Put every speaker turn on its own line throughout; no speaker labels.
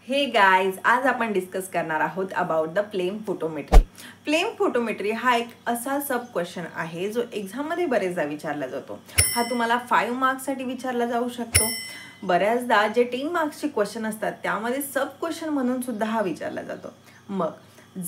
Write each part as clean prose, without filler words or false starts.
Hey guys, आज आपण discuss करणार आहोत about the flame photometry. Flame photometry हा एक असा सब क्वेश्चन आहे जो एक्झाममध्ये बरेचदा विचारला जातो. हा तुम्हाला 5 मार्क्ससाठी विचारला जाऊ शकतो. बऱ्याचदा जे 10 मार्क्सचे क्वेश्चन असतात त्यामध्ये सब क्वेश्चन म्हणून सुद्धा हा विचारला जातो. मग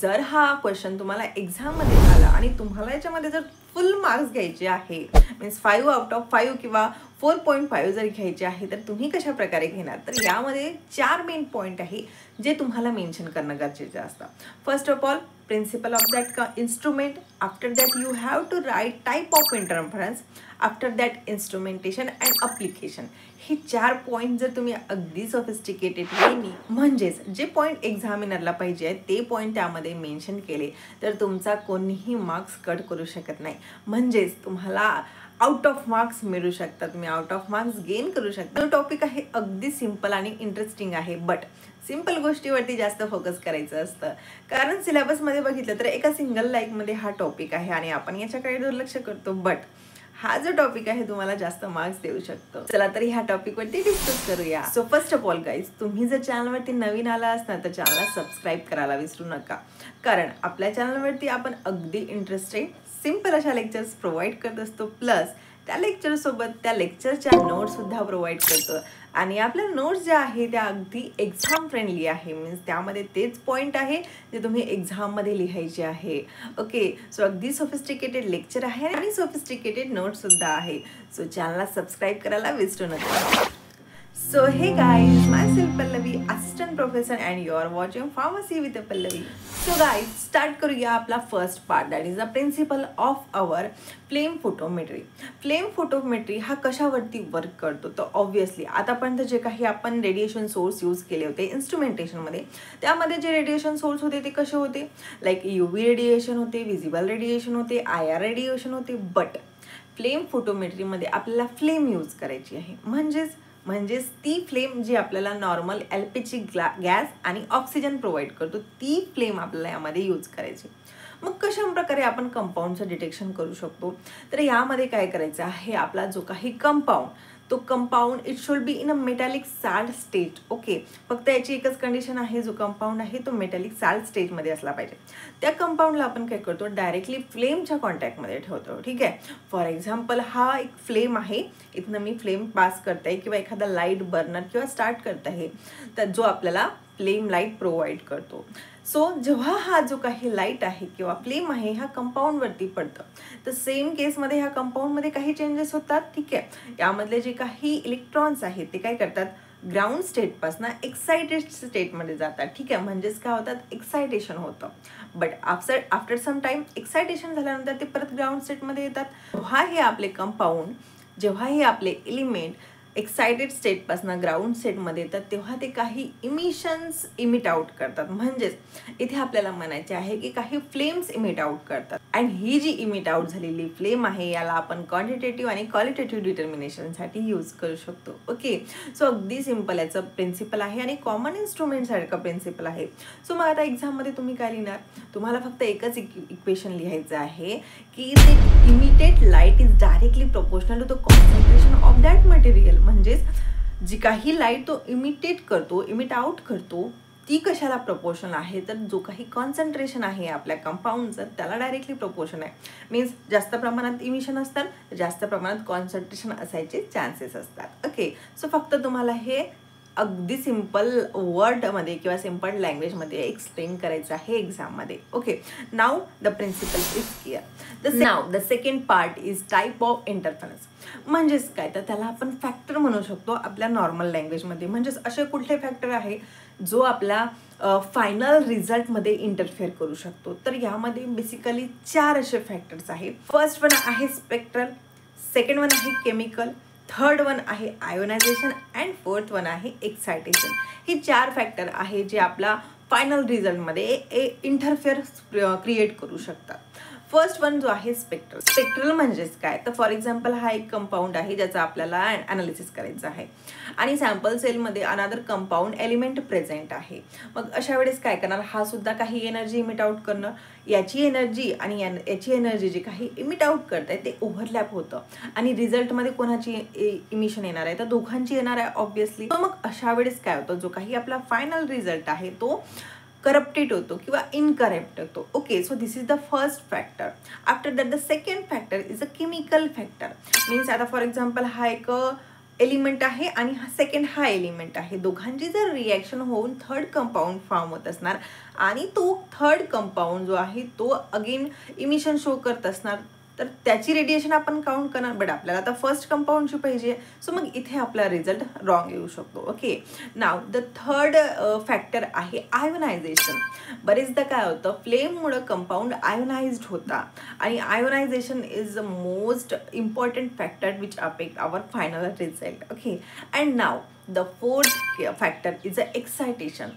जर हा क्वेश्चन तुम्हाला एक्झाममध्ये आला आणि तुम्हाला याच्यामध्ये जर फुल मार्क्स घ्यायचे आहे, मीन्स 5 आउट ऑफ 5 किंवा 4.5 जर घ्यायचे आहे, तर तुम्ही कशा प्रकारे घेणार? तर यामध्ये 4 मेन पॉइंट आहे जे तुम्हाला मेन्शन करणं गरजेचं असतं. First of all, principle of that instrument. After that you have to write type of interference. After that instrumentation and application. हे 4 पॉईंट जर तुम्ही अगदी सोफिस्टिकेटेड वेनी, म्हणजेच जे पॉईंट एक्झामिनरला पाहिजे आहे ते पॉईंट त्यामध्ये मेन्शन केले तर तुमचा कोणीही मार्क्स कट करू शकत नाही. म्हणजेच तुम्हाला आउट ऑफ मार्क्स मिळू शकतात, तुम्ही आउट ऑफ मार्क्स गेन करू शकता. तो टॉपिक आहे अगदी सिम्पल आणि इंटरेस्टिंग आहे, बट सिम्पल गोष्टीवरती जास्त फोकस करायचं असतं. कारण सिलेबसमध्ये बघितलं तर एका सिंगल लाईकमध्ये हा टॉपिक आहे आणि आपण याच्याकडे दुर्लक्ष करतो. बट हा जो टॉपिक आहे तुम्हाला जास्त मार्क्स देऊ शकतो. चला तर ह्या टॉपिकवरती डिस्कस करूया. So first of all guys, तुम्ही जर चॅनलवरती नवीन आला असणार तर चॅनलला सबस्क्राईब करायला विसरू नका. कारण आपल्या चॅनलवरती आपण अगदी इंटरेस्टेड सिम्पल अशा लेक्चर्स प्रोव्हाइड करत असतो. प्लस त्या लेक्चरसोबत त्या लेक्चरच्या नोट्ससुद्धा प्रोव्हाइड करतो. आणि आपल्या नोट्स ज्या आहे त्या अगदी एक्झाम फ्रेंडली आहे. मीन्स त्यामध्ये तेच पॉईंट आहे जे तुम्ही एक्झाममध्ये लिहायचे आहे. ओके, सो अगदी सोफिस्टिकेटेड लेक्चर आहे आणि सोफिस्टिकेटेड नोट्ससुद्धा आहे. सो चॅनलला सबस्क्राईब करायला विसरू नका. So hey guys, myself Pallavi, assistant professor, and you are watching Pharmacy with Pallavi. So guys, start करूया आपला first part, that is the principle of our flame photometry. Flame photometry हा कशावरती work करतो? तर obviously आतापर्यंत जे काही आपण रेडिएशन सोर्स यूज केले होते इन्स्ट्रुमेंटेशनमध्ये, त्यामध्ये जे रेडिएशन सोर्स होते ते कसे होते? लाईक UV रेडिएशन होते, विजिबल रेडिएशन होते, IR रेडिएशन होते. बट फ्लेम फोटोमेट्रीमध्ये आपल्याला फ्लेम यूज करायची आहे. म्हणजेच ती फ्लेम जी आपल्याला नॉर्मल LPG गॅस आणि ऑक्सिजन प्रोव्हाइड करतो, ती फ्लेम आपल्याला यामध्ये यूज करायची. मग कशा प्रकारे आपण कंपाऊंडचं डिटेक्शन करू शकतो? तर यामध्ये काय करायचं आहे, आपला जो काही कंपाऊंड, तो compound it should be in a metallic salt state. Okay, फक्त याची एकच कंडिशन आहे, जो कंपाऊंड आहे तो मेटॅलिक साल्ट स्टेटमध्ये असला पाहिजे. त्या कंपाऊंडला आपण काय करतो, डायरेक्टली फ्लेमच्या कॉन्टॅक्टमध्ये ठेवतो. ठीक आहे, फॉर एक्झाम्पल हा एक फ्लेम आहे, इथनं मी फ्लेम पास करते किंवा एखादा लाईट बर्नर किंवा स्टार्ट करत आहे, तर जो आपल्याला फ्लेम लाईट प्रोव्हाइड करतो. सो जेव्हा हा जो काही लाईट आहे किंवा फ्लेम आहे ह्या कंपाऊंडवरती पडतं, तर सेम केसमध्ये ह्या कंपाऊंडमध्ये काही चेंजेस होतात. ठीक आहे, यामधले जे काही इलेक्ट्रॉन्स आहेत ते काय करतात, ग्राउंड स्टेटपासून एक्साइटेड स्टेटमध्ये जातात. ठीक आहे, म्हणजेच काय होतात, एक्सायटेशन होतं. But after some time excitation झाल्यानंतर ते परत ग्राउंड स्टेटमध्ये येतात. जेव्हा हे आपले एलिमेंट एक्साइटेड स्टेटपासून ग्राउंड स्टेटमध्ये येतात, तेव्हा ते काही इमिशन्स इमिट आउट करतात. म्हणजेच इथे आपल्याला म्हणायचे आहे की काही फ्लेम्स इमिट आउट करतात. अँड ही जी इमिट आउट झालेली फ्लेम आहे याला आपण क्वांटिटेटिव्ह आणि क्वालिटेटिव्ह डिटर्मिनेशनसाठी यूज करू शकतो. ओके, सो अगदी सिम्पल याचं प्रिन्सिपल आहे आणि कॉमन इन्स्ट्रुमेंटसारखं प्रिन्सिपल आहे. सो मग आता एक्झाममध्ये तुम्ही काय लिहिणार? तुम्हाला फक्त एकच इक्वेशन लिहायचं आहे की the emitted light is directly proportional to the concentration of that material. म्हणजेच जी काही लाईट तो इमिट आउट करतो ती कशाला प्रपोर्शनल आहे? तर जो काही कॉन्सन्ट्रेशन आहे आपल्या कंपाऊंडचं त्याला डायरेक्टली प्रपोर्शन आहे. मीन्स जास्त प्रमाणात इमिशन असतात, जास्त प्रमाणात कॉन्सन्ट्रेशन असायचे चान्सेस असतात. ओके, सो फक्त तुम्हाला हे अगदी सिम्पल वर्डमध्ये किंवा सिम्पल लँग्वेजमध्ये एक्सप्लेन करायचं आहे एक्झाममध्ये. Okay, now the principle is clear. Now the second part is type of interference. म्हणजेच काय, तर त्याला आपण फॅक्टर म्हणू शकतो आपल्या नॉर्मल लँग्वेजमध्ये. म्हणजेच असे कुठले फॅक्टर आहे जो आपल्या फायनल रिझल्टमध्ये इंटरफेअर करू शकतो? तर यामध्ये बेसिकली 4 असे फॅक्टर्स आहे. फर्स्ट वन आहे स्पेक्ट्रल, सेकंड वन आहे केमिकल, थर्ड वन आहे आयोनायझेशन अँड फोर्थ वन आहे एक्सायटेशन. ही 4 फॅक्टर आहे जे आपला फायनल रिझल्टमध्ये इंटरफेअर क्रिएट करू शकतात. फर्स्ट वन जो आहे स्पेक्ट्रल. स्पेक्ट्रल म्हणजेच काय तर फॉर एक्झाम्पल हा एक कंपाऊंड आहे ज्याचा आपल्याला अनालिसिस करायचं आहे आणि सॅम्पल सेलमध्ये अनादर कंपाऊंड एलिमेंट प्रेझेंट आहे. मग अशा वेळेस काय करणार, हा सुद्धा काही एनर्जी इमिट आउट करणार, याची एनर्जी आणि याची एनर्जी जी काही इमिट आउट करत आहे ते ओव्हरलॅप होतं आणि रिझल्टमध्ये कोणाची इमिशन येणार आहे तर दोघांची येणार आहे ऑब्व्हियसली. मग अशा वेळेस काय होतं, जो काही आपला फायनल रिझल्ट आहे तो करप्टेड होतो किंवा इनकरेक्ट होतो. Okay, so this is the first factor. After that the second factor is a chemical factor. Means आता फॉर एक्झाम्पल हा एक एलिमेंट आहे आणि हा सेकंड हा एलिमेंट आहे, दोघांची जर रिॲक्शन होऊन थर्ड कंपाऊंड फॉर्म होत असणार आणि तो थर्ड कंपाऊंड जो आहे तो अगेन इमिशन शो करत असणार तर त्याची रेडिएशन आपण काउंट करणार. बट आपल्याला आता फर्स्ट कंपाऊंडची पाहिजे, सो मग इथे आपला रिझल्ट रॉंग येऊ शकतो. Okay, now the third factor आहे आयोनायझेशन. बरेचदा काय होतं, फ्लेममुळं कंपाऊंड आयोनाइज्ड होता आणि ionisation is the most important factor which affect our final result. Okay, and now the fourth factor is a excitation.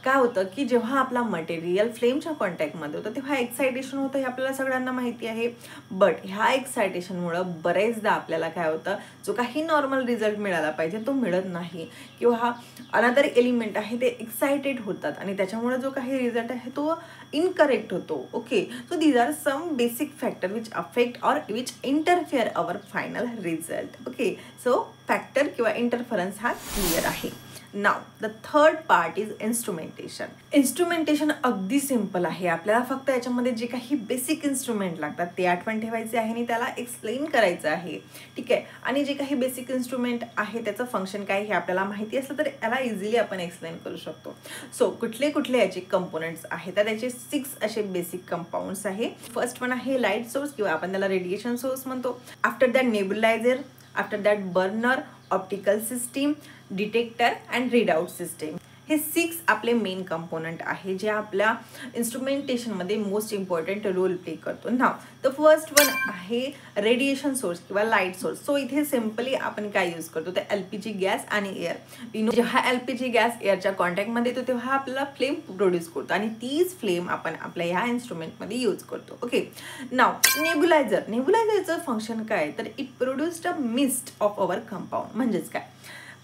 काय होतं की जेव्हा आपला मटेरियल फ्लेमच्या कॉन्टॅक्टमध्ये होतं तेव्हा एक्सायटेशन होतं, हे आपल्याला सगळ्यांना माहिती आहे. बट ह्या एक्सायटेशनमुळं बरेचदा आपल्याला काय होतं, जो काही नॉर्मल रिझल्ट मिळाला पाहिजे तो मिळत नाही किंवा हा अनदर एलिमेंट आहे ते एक्सायटेड होतात आणि त्याच्यामुळे जो काही रिझल्ट आहे तो इनकरेक्ट होतो. Okay, so these are some basic factor which affect or which interfere our final result. Okay, so factor किंवा इंटरफरन्स हा क्लिअर आहे. Now the third part is instrumentation. Instrumentation अगदी सिम्पल आहे. आपल्याला फक्त याच्यामध्ये जे काही बेसिक इन्स्ट्रुमेंट लागतात ते आठवण ठेवायचे आहे आणि त्याला एक्सप्लेन करायचं आहे. ठीक आहे, आणि जे काही बेसिक इन्स्ट्रुमेंट आहे त्याचं फंक्शन काय हे आपल्याला माहिती असलं तर याला इझिली आपण एक्सप्लेन करू शकतो. सो कुठले कुठले याचे कंपोनेंट्स आहेत तर त्याचे 6 असे बेसिक कंपाऊंड्स आहे. फर्स्ट वन आहे लाईट सोर्स किंवा आपण त्याला रेडिएशन सोर्स म्हणतो. After that nebulizer, after that burner, optical system, detector and readout system. हे 6 आपले मेन कंपोनंट आहे जे आपल्या इन्स्ट्रुमेंटेशनमध्ये मोस्ट इम्पॉर्टंट रोल प्ले करतो. नाव द फर्स्ट वन आहे रेडिएशन सोर्स किंवा लाईट सोर्स. सो इथे सिम्पली आपण काय यूज करतो तर LPG गॅस आणि एअर. जेव्हा LPG गॅस एअरच्या कॉन्टॅक्टमध्ये येतो तेव्हा आपल्याला फ्लेम प्रोड्यूस करतो आणि तीच फ्लेम आपण आपल्या ह्या इन्स्ट्रुमेंटमध्ये यूज करतो. ओके, नाव नेब्युलायझर. नेब्युलायझरचं फंक्शन काय तर it produced a mist of our compound. म्हणजेच काय,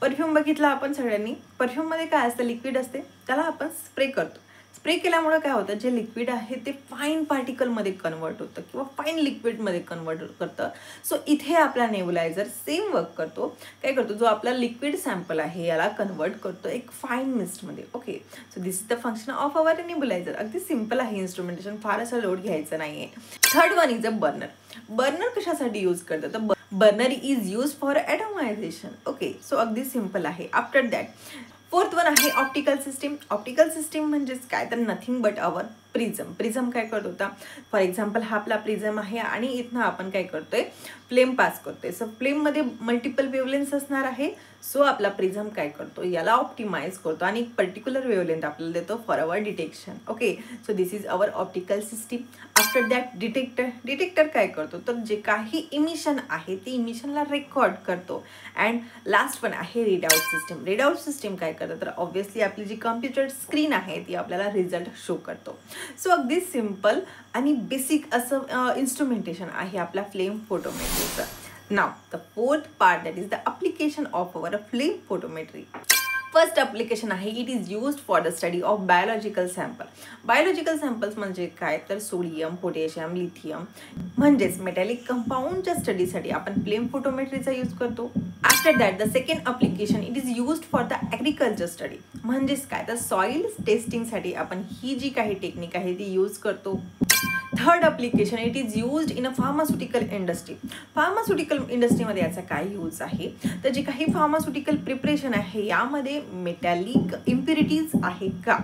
परफ्यूम बघितला आपण सगळ्यांनी, परफ्यूममध्ये काय असतं, लिक्विड असते, त्याला आपण स्प्रे करतो. स्प्रे केल्यामुळे काय होतं, जे लिक्विड आहे ते फाईन पार्टिकलमध्ये कन्वर्ट होतं किंवा फाईन लिक्विडमध्ये कन्वर्ट करतं. सो इथे आपला नेब्युलायझर सेम वर्क करतो. काय करतो, जो आपला लिक्विड सॅम्पल आहे याला कन्वर्ट करतो एक फाईन मिस्टमध्ये. Okay, so this is the function of our nebulizer. अगदी सिम्पल आहे इन्स्ट्रुमेंटेशन, फार असं लोड घ्यायचं नाहीये. Third one is a burner. Burner कशासाठी यूज करतं तर burner is use for atomization. Okay, so अगदी सिम्पल आहे. आफ्टर दॅट फोर्थ वन आहे ऑप्टिकल सिस्टीम. ऑप्टिकल सिस्टीम म्हणजेच काय तर nothing but our prism. Prism काय करत होता, फॉर एक्झाम्पल हा आपला प्रिझम आहे आणि इथनं आपण काय करतोय, फ्लेम पास करतोय. सो फ्लेममध्ये मल्टिपल वेवलेन्थ असणार आहे. सो आपला प्रिझम काय करतो, याला ऑप्टिमाइज करतो आणि एक पर्टिक्युलर वेवलेंथ आपल्याला देतो for our detection. Okay, so this is our optical system. After that detector. Detector काय करतो तर जे काही इमिशन आहे ते इमिशनला रेकॉर्ड करतो. अँड लास्ट वन आहे रीडआउट सिस्टीम. रीडआउट सिस्टीम काय करतं तर ऑब्व्हियसली आपली जी कम्प्युटर स्क्रीन आहे ती आपल्याला रिझल्ट शो करतो. सो अगदी सिम्पल आणि बेसिक असं इन्स्ट्रुमेंटेशन आहे आपल्या फ्लेम फोटोमेट्रीचं. Now the fourth part that is the application of our flame photometry. First application आहे it is used for the study of biological sample. Biological samples म्हणजे काय तर सोडियम, पोटॅशियम, लिथियम म्हणजेच metallic कंपाऊंडच्या स्टडीसाठी आपण फ्लेम फोटोमेट्रीचा यूज करतो. After that the second application it is used for the agriculture study. म्हणजेच काय तर सॉईल टेस्टिंगसाठी आपण ही जी काही टेक्निक आहे ती यूज करतो. Third application it is used in a pharmaceutical industry. Pharmaceutical इंडस्ट्रीमध्ये याचा काय यूज आहे तर जे काही फार्मास्युटिकल प्रिपरेशन आहे यामध्ये मेटॅलिक इम्प्युरिटीज आहे का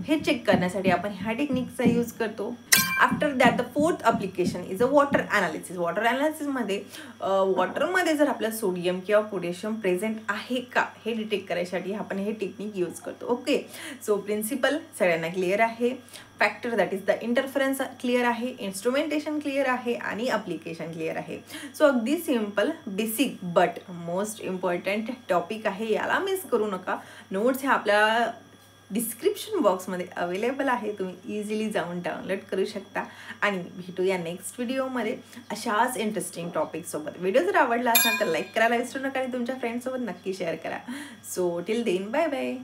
हे चेक करण्यासाठी आपण ह्या टेक्निकचा यूज करतो. After that the fourth application is a water analysis. Water ॲनालिसिसमध्ये वॉटरमध्ये जर आपलं सोडियम किंवा पोटॅशियम प्रेझेंट आहे का हे डिटेक्ट करायसाठी आपण हे टेक्निक यूज करतो. ओके, सो प्रिन्सिपल सगळ्यांना क्लिअर आहे. Factor that is the interference clear आहे, इन्स्ट्रुमेंटेशन क्लिअर आहे आणि ॲप्लिकेशन क्लिअर आहे. सो अगदी simple, basic but most important topic आहे, याला मिस करू नका. नोट्स ह्या आपल्या डिस्क्रिप्शन बॉक्समध्ये अवेलेबल आहे, तुम्ही इझिली जाऊन डाउनलोड करू शकता. आणि भेटूया नेक्स्ट व्हिडिओमध्ये अशाच इंटरेस्टिंग टॉपिकसोबत. व्हिडिओ जर आवडला असेल तर लाईक करायला विसरू नका आणि तुमच्या फ्रेंड्ससोबत नक्की शेअर करा. So till then bye bye.